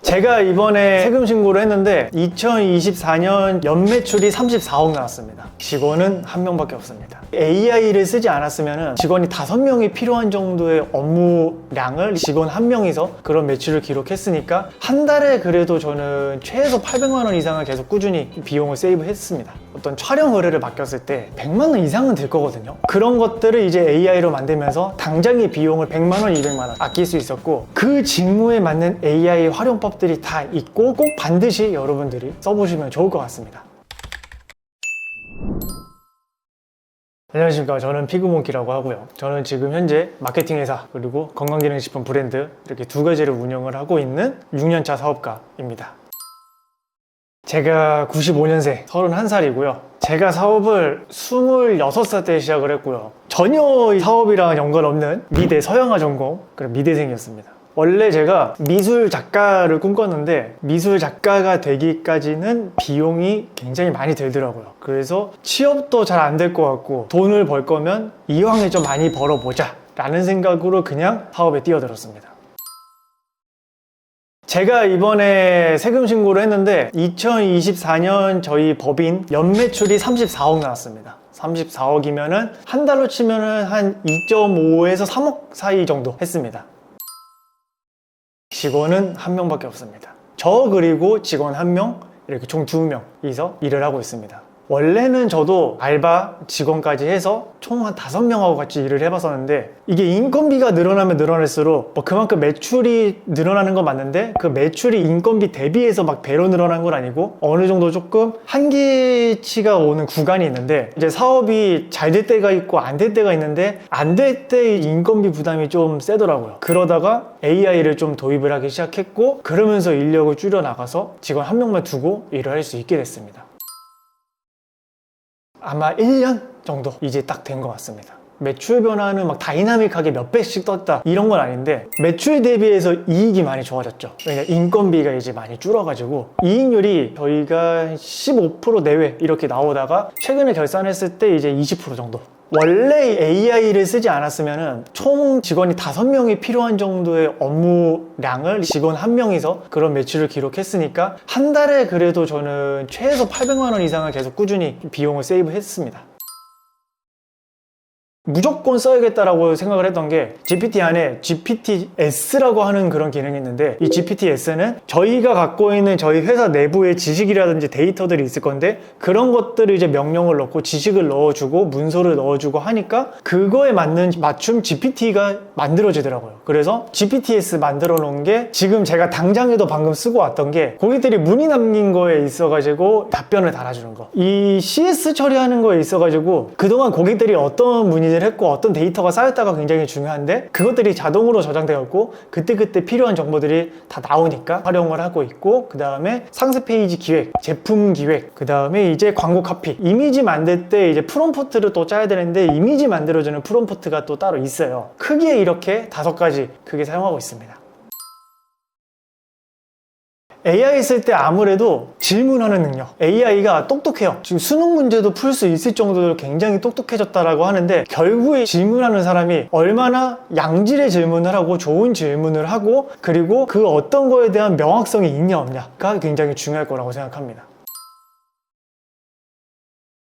제가 이번에 세금 신고를 했는데 2024년 연매출이 34억 나왔습니다. 직원은 한 명밖에 없습니다. AI를 쓰지 않았으면 직원이 5명이 필요한 정도의 업무량을 직원 한 명이서 그런 매출을 기록했으니까 한 달에 그래도 저는 최소 800만 원 이상을 계속 꾸준히 비용을 세이브했습니다. 어떤 촬영 의뢰를 맡겼을 때 100만 원 이상은 들 거거든요. 그런 것들을 이제 AI로 만들면서 당장의 비용을 100만 원, 200만 원 아낄 수 있었고, 그 직무에 맞는 AI 활용법들이 다 있고 꼭 반드시 여러분들이 써보시면 좋을 것 같습니다. 안녕하십니까. 저는 피그몬키라고 하고요. 저는 지금 현재 마케팅 회사 그리고 건강기능식품 브랜드 이렇게 두 가지를 운영을 하고 있는 6년차 사업가입니다. 제가 95년생 31살이고요. 제가 사업을 26살 때 시작을 했고요. 전혀 사업이랑 연관없는 미대 서양화 전공, 그런 미대생이었습니다. 원래 제가 미술 작가를 꿈꿨는데 미술 작가가 되기까지는 비용이 굉장히 많이 들더라고요. 그래서 취업도 잘 안 될 것 같고 돈을 벌 거면 이왕에 좀 많이 벌어보자 라는 생각으로 그냥 사업에 뛰어들었습니다. 제가 이번에 세금 신고를 했는데 2024년 저희 법인 연매출이 34억 나왔습니다. 34억이면은 한 달로 치면은 한 2.5에서 3억 사이 정도 했습니다. 직원은 한 명밖에 없습니다. 저 그리고 직원 한 명, 이렇게 총 2명이서 일을 하고 있습니다. 원래는 저도 알바 직원까지 해서 총 한 5명하고 같이 일을 해봤었는데, 이게 인건비가 늘어나면 늘어날수록 그만큼 매출이 늘어나는 건 맞는데 그 매출이 인건비 대비해서 막 배로 늘어난 건 아니고 어느 정도 조금 한계치가 오는 구간이 있는데, 이제 사업이 잘 될 때가 있고 안 될 때가 있는데 안 될 때 인건비 부담이 좀 세더라고요. 그러다가 AI를 좀 도입을 하기 시작했고, 그러면서 인력을 줄여나가서 직원 한 명만 두고 일을 할 수 있게 됐습니다. 아마 1년 정도 이제 딱 된 것 같습니다. 매출 변화는 막 다이나믹하게 몇 배씩 떴다 이런 건 아닌데, 매출 대비해서 이익이 많이 좋아졌죠. 왜냐면 인건비가 이제 많이 줄어가지고 이익률이 저희가 15% 내외 이렇게 나오다가 최근에 결산했을 때 이제 20% 정도. 원래 AI를 쓰지 않았으면 총 직원이 5명이 필요한 정도의 업무량을 직원 한 명이서 그런 매출을 기록했으니까 한 달에 그래도 저는 최소 800만 원 이상을 계속 꾸준히 비용을 세이브했습니다. 무조건 써야겠다라고 생각을 했던 게, GPT 안에 GPT-S라고 하는 그런 기능이 있는데, 이 GPT-S는 저희가 갖고 있는 저희 회사 내부의 지식이라든지 데이터들이 있을 건데, 그런 것들을 이제 명령을 넣고 지식을 넣어주고 문서를 넣어주고 하니까 그거에 맞는 맞춤 GPT가 만들어지더라고요. 그래서 GPT-S 만들어 놓은 게 지금 제가 당장에도 방금 쓰고 왔던 게, 고객들이 문의 남긴 거에 있어가지고 답변을 달아주는 거, 이 CS 처리하는 거에 있어가지고 그동안 고객들이 어떤 문의를 했고 어떤 데이터가 쌓였다가 굉장히 중요한데 그것들이 자동으로 저장되었고 그때그때 필요한 정보들이 다 나오니까 활용을 하고 있고, 그 다음에 상세 페이지 기획, 제품 기획, 그 다음에 이제 광고 카피, 이미지 만들 때 이제 프롬프트를 또 짜야 되는데 이미지 만들어주는 프롬프트가 또 따로 있어요. 크게 이렇게 5가지 크게 사용하고 있습니다. AI 쓸 때 아무래도 질문하는 능력, AI가 똑똑해요. 지금 수능 문제도 풀 수 있을 정도로 굉장히 똑똑해졌다라고 하는데, 결국에 질문하는 사람이 얼마나 양질의 질문을 하고 좋은 질문을 하고 그리고 그 어떤 거에 대한 명확성이 있냐 없냐가 굉장히 중요할 거라고 생각합니다.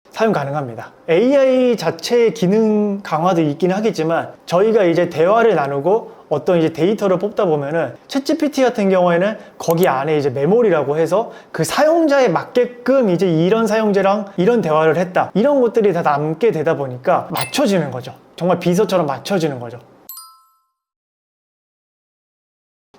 사용 가능합니다. AI 자체의 기능 강화도 있긴 하겠지만, 저희가 이제 대화를 나누고 어떤 이제 데이터를 뽑다 보면은 챗GPT 같은 경우에는 거기 안에 이제 메모리라고 해서 그 사용자에 맞게끔 이제 이런 사용자랑 이런 대화를 했다, 이런 것들이 다 남게 되다 보니까 맞춰지는 거죠. 정말 비서처럼 맞춰지는 거죠.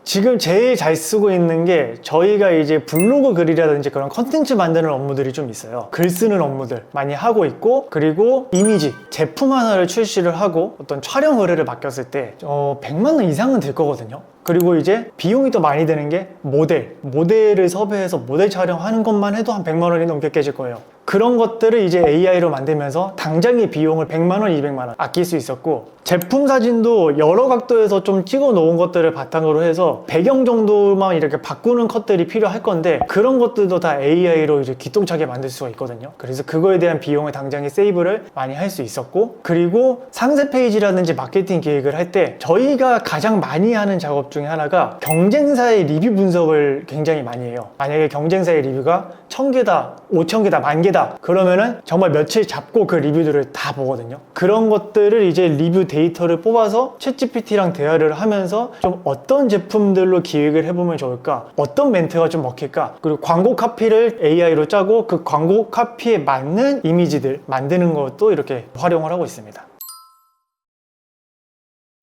지금 제일 잘 쓰고 있는 게, 저희가 이제 블로그 글이라든지 그런 컨텐츠 만드는 업무들이 좀 있어요. 글 쓰는 업무들 많이 하고 있고, 그리고 이미지, 제품 하나를 출시를 하고 어떤 촬영 의뢰를 맡겼을 때 100만 원 이상은 들 거거든요. 그리고 이제 비용이 또 많이 드는 게 모델을 섭외해서 모델 촬영하는 것만 해도 한 100만 원이 넘게 깨질 거예요. 그런 것들을 이제 AI로 만들면서 당장의 비용을 100만 원, 200만 원 아낄 수 있었고, 제품 사진도 여러 각도에서 좀 찍어 놓은 것들을 바탕으로 해서 배경 정도만 이렇게 바꾸는 컷들이 필요할 건데, 그런 것들도 다 AI로 이제 기똥차게 만들 수가 있거든요. 그래서 그거에 대한 비용을 당장에 세이브를 많이 할 수 있었고, 그리고 상세 페이지라든지 마케팅 기획을 할 때 저희가 가장 많이 하는 작업 중에 하나가 경쟁사의 리뷰 분석을 굉장히 많이 해요. 만약에 경쟁사의 리뷰가 1000개다, 5000개다, 10,000개다 그러면은 정말 며칠 잡고 그 리뷰들을 다 보거든요. 그런 것들을 이제 리뷰 데이터를 뽑아서 챗GPT랑 대화를 하면서 좀 어떤 제품들로 기획을 해보면 좋을까, 어떤 멘트가 좀 먹힐까, 그리고 광고 카피를 AI로 짜고 그 광고 카피에 맞는 이미지들 만드는 것도 이렇게 활용을 하고 있습니다.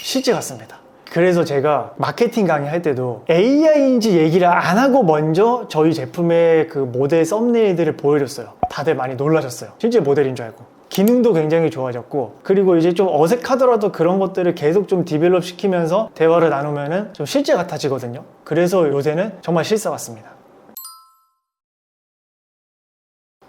실제 같습니다. 그래서 제가 마케팅 강의 할 때도 AI인지 얘기를 안 하고 먼저 저희 제품의 그 모델 썸네일들을 보여줬어요. 다들 많이 놀라셨어요. 실제 모델인 줄 알고. 기능도 굉장히 좋아졌고, 그리고 이제 좀 어색하더라도 그런 것들을 계속 좀 디벨롭 시키면서 대화를 나누면은 좀 실제 같아지거든요. 그래서 요새는 정말 실사 같습니다.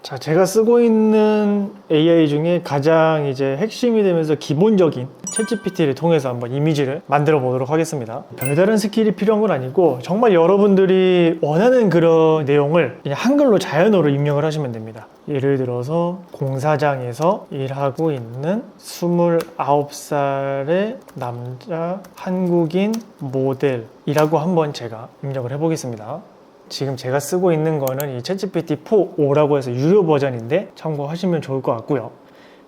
자, 제가 쓰고 있는 AI 중에 가장 이제 핵심이 되면서 기본적인 챗GPT를 통해서 한번 이미지를 만들어 보도록 하겠습니다. 별다른 스킬이 필요한 건 아니고 정말 여러분들이 원하는 그런 내용을 그냥 한글로 자연어로 입력을 하시면 됩니다. 예를 들어서 공사장에서 일하고 있는 29살의 남자 한국인 모델이라고 한번 제가 입력을 해보겠습니다. 지금 제가 쓰고 있는 거는 이 챗GPT 4.5라고 해서 유료 버전인데 참고하시면 좋을 것 같고요.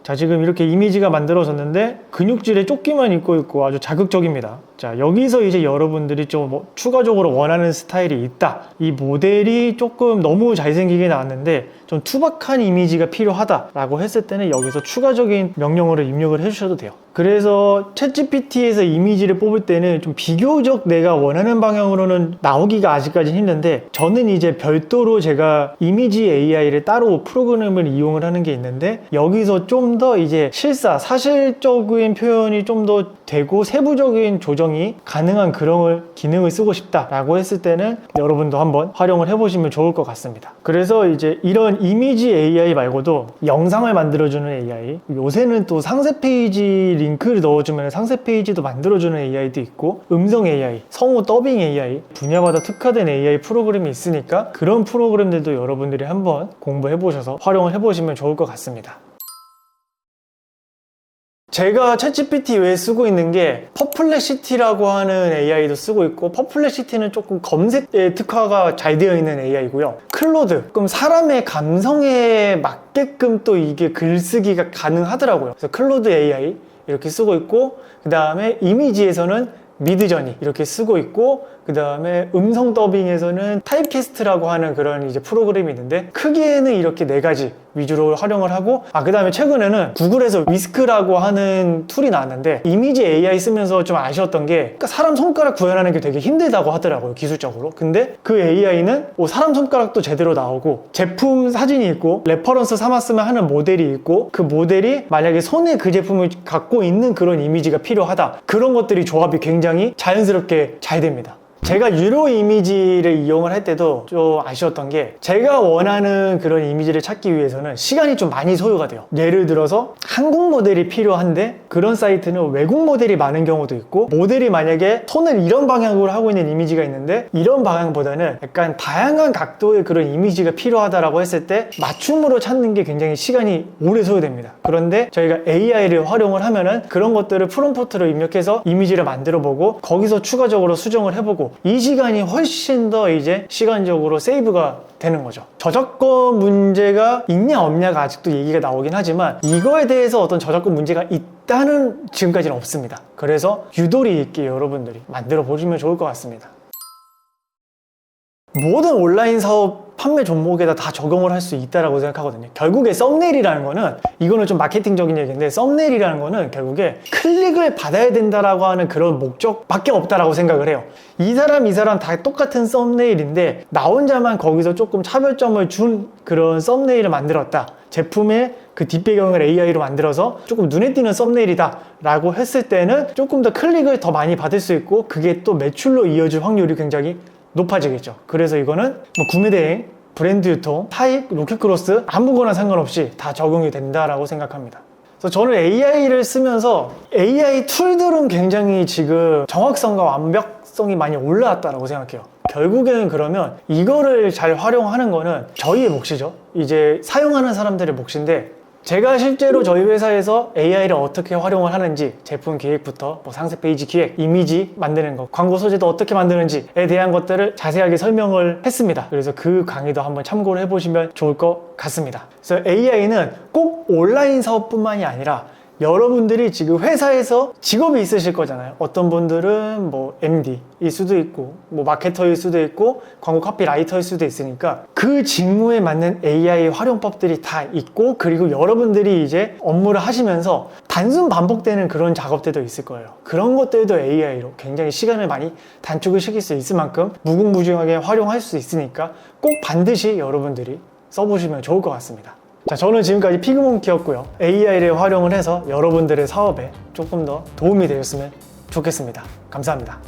자, 지금 이렇게 이미지가 만들어졌는데 근육질의 조끼만 입고 있고 아주 자극적입니다. 자, 여기서 이제 여러분들이 좀 추가적으로 원하는 스타일이 있다, 이 모델이 조금 너무 잘생기게 나왔는데 좀 투박한 이미지가 필요하다 라고 했을 때는 여기서 추가적인 명령어를 입력을 해주셔도 돼요. 그래서 챗GPT에서 이미지를 뽑을 때는 좀 비교적 내가 원하는 방향으로는 나오기가 아직까지는 힘든데, 저는 이제 별도로 제가 이미지 AI를 따로 프로그램을 이용을 하는 게 있는데, 여기서 좀 더 이제 실사, 사실적인 표현이 좀 더 되고 세부적인 조정이 가능한 그런 기능을 쓰고 싶다라고 했을 때는 여러분도 한번 활용을 해보시면 좋을 것 같습니다. 그래서 이제 이런 이미지 AI 말고도 영상을 만들어주는 AI, 요새는 또 상세 페이지 링크를 넣어주면 상세 페이지도 만들어주는 AI도 있고, 음성 AI, 성우 더빙 AI, 분야마다 특화된 AI 프로그램이 있으니까 그런 프로그램들도 여러분들이 한번 공부해보셔서 활용을 해보시면 좋을 것 같습니다. 제가 챗GPT 외에 쓰고 있는 게 퍼플렉시티라고 하는 AI도 쓰고 있고, 퍼플렉시티는 조금 검색에 특화가 잘 되어 있는 AI고요. 클로드, 그럼 사람의 감성에 맞게끔 또 이게 글쓰기가 가능하더라고요. 그래서 클로드 AI 이렇게 쓰고 있고, 그 다음에 이미지에서는 미드저니 이렇게 쓰고 있고, 그 다음에 음성 더빙에서는 타입캐스트라고 하는 그런 이제 프로그램이 있는데, 크게는 이렇게 4가지 위주로 활용을 하고, 그 다음에 최근에는 구글에서 위스크라고 하는 툴이 나왔는데, 이미지 AI 쓰면서 좀 아쉬웠던 게, 그러니까 사람 손가락 구현하는 게 되게 힘들다고 하더라고요, 기술적으로. 근데 그 AI는 사람 손가락도 제대로 나오고, 제품 사진이 있고, 레퍼런스 삼았으면 하는 모델이 있고, 그 모델이 만약에 손에 그 제품을 갖고 있는 그런 이미지가 필요하다, 그런 것들이 조합이 굉장히 자연스럽게 잘 됩니다. 제가 유료 이미지를 이용을 할 때도 좀 아쉬웠던 게, 제가 원하는 그런 이미지를 찾기 위해서는 시간이 좀 많이 소요가 돼요. 예를 들어서 한국 모델이 필요한데 그런 사이트는 외국 모델이 많은 경우도 있고, 모델이 만약에 손을 이런 방향으로 하고 있는 이미지가 있는데 이런 방향보다는 약간 다양한 각도의 그런 이미지가 필요하다라고 했을 때 맞춤으로 찾는 게 굉장히 시간이 오래 소요됩니다. 그런데 저희가 AI를 활용을 하면은 그런 것들을 프롬프트로 입력해서 이미지를 만들어 보고, 거기서 추가적으로 수정을 해보고, 이 시간이 훨씬 더 이제 시간적으로 세이브가 되는 거죠. 저작권 문제가 있냐 없냐가 아직도 얘기가 나오긴 하지만, 이거에 대해서 어떤 저작권 문제가 있다는 지금까지는 없습니다. 그래서 유도리 있게 여러분들이 만들어 보시면 좋을 것 같습니다. 모든 온라인 사업 판매 종목에다 다 적용을 할 수 있다라고 생각하거든요. 결국에 썸네일이라는 거는, 이거는 좀 마케팅적인 얘기인데, 썸네일이라는 거는 결국에 클릭을 받아야 된다라고 하는 그런 목적밖에 없다라고 생각을 해요. 이 사람 다 똑같은 썸네일인데 나 혼자만 거기서 조금 차별점을 준 그런 썸네일을 만들었다, 제품의 그 뒷배경을 AI로 만들어서 조금 눈에 띄는 썸네일이다 라고 했을 때는 조금 더 클릭을 더 많이 받을 수 있고, 그게 또 매출로 이어질 확률이 굉장히 높아지겠죠. 그래서 이거는 구매 대행 브랜드 유통, 타익, 로켓크로스 아무거나 상관없이 다 적용이 된다라고 생각합니다. 그래서 저는 AI를 쓰면서 AI 툴들은 굉장히 지금 정확성과 완벽성이 많이 올라왔다라고 생각해요. 결국에는 그러면 이거를 잘 활용하는 거는 저희의 몫이죠. 이제 사용하는 사람들의 몫인데, 제가 실제로 저희 회사에서 AI를 어떻게 활용을 하는지, 제품 기획부터 뭐 상세 페이지 기획, 이미지 만드는 것, 광고 소재도 어떻게 만드는지에 대한 것들을 자세하게 설명을 했습니다. 그래서 그 강의도 한번 참고를 해보시면 좋을 것 같습니다. 그래서 AI는 꼭 온라인 사업뿐만이 아니라 여러분들이 지금 회사에서 직업이 있으실 거잖아요. 어떤 분들은 뭐 MD일 수도 있고, 뭐 마케터일 수도 있고, 광고 카피라이터일 수도 있으니까 그 직무에 맞는 AI 활용법들이 다 있고, 그리고 여러분들이 이제 업무를 하시면서 단순 반복되는 그런 작업들도 있을 거예요. 그런 것들도 AI로 굉장히 시간을 많이 단축을 시킬 수 있을 만큼 무궁무진하게 활용할 수 있으니까 꼭 반드시 여러분들이 써보시면 좋을 것 같습니다. 자, 저는 지금까지 피그몽키였고요. AI를 활용을 해서 여러분들의 사업에 조금 더 도움이 되었으면 좋겠습니다. 감사합니다.